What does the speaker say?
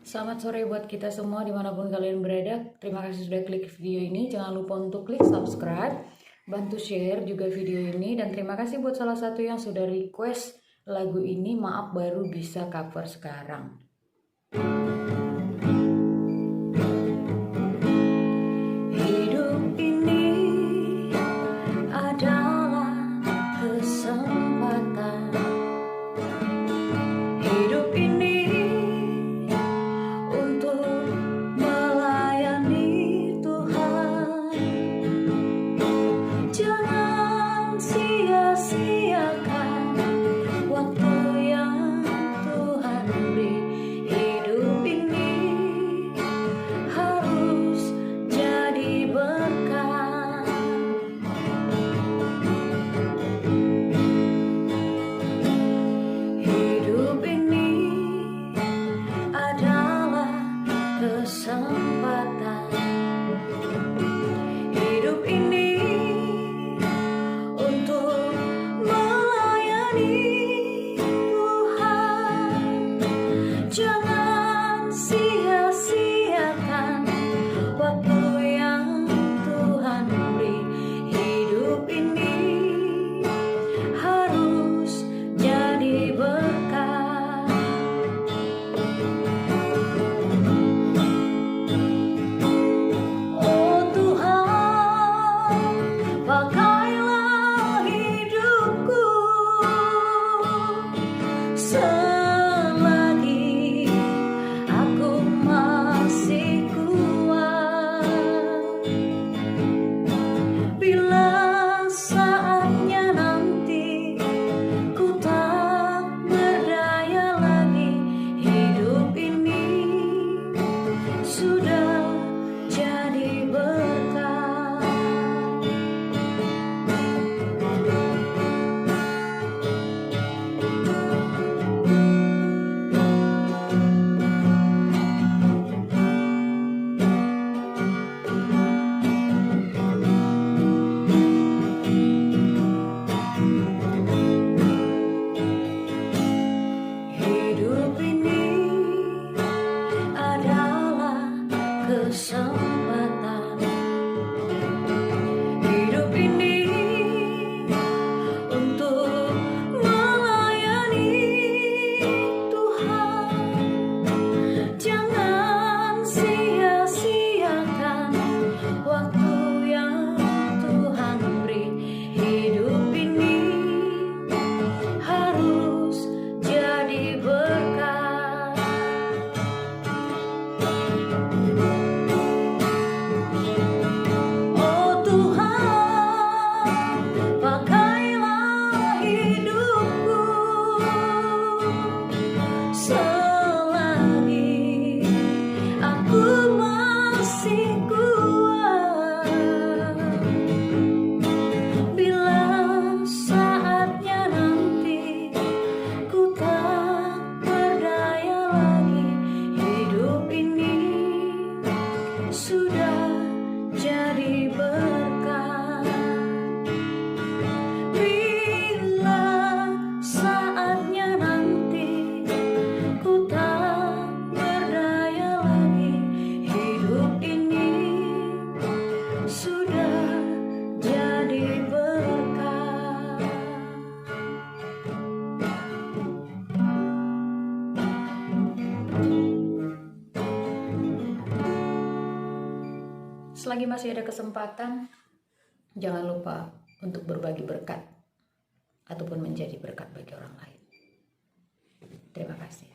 Selamat sore buat kita semua dimanapun kalian berada. Terima kasih sudah klik video ini. Jangan lupa untuk klik subscribe, bantu share juga video ini. Dan terima kasih buat salah satu yang sudah request lagu ini. Maaf baru bisa cover sekarang. Hidup ini adalah kesempatan. Hidup ini untuk melayani Tuhan. Jangan sia-siakan waktu yang Tuhan beri. Hidup ini harus jadi berkat. Hidup ini adalah kesempatan. Hidup ini untuk melayani Tuhan. Jangan sia-siakan waktu yang Tuhan beri. Hidup ini harus jadi berkat. Oh Tuhan, pakailah hidupku selagi aku masih kuat. Bila saatnya nanti ku tak berdaya lagi, hidup ini sudah jadi berkat. Hidup ini adalah kesempatan. Hidup ini untuk melayani Tuhan. Jangan sia-siakan waktu yang Tuhan beri. Hidup ini harus jadi berkat. Oh Tuhan, pakailah hidupku selagi aku masih kuat. Bila saatnya nanti ku tak berdaya lagi, hidup ini sudah jadi berkat. Bila saatnya nanti ku tak berdaya lagi, hidup ini sudah jadi berkat. Selagi masih ada kesempatan, jangan lupa untuk berbagi berkat ataupun menjadi berkat bagi orang lain. Terima kasih.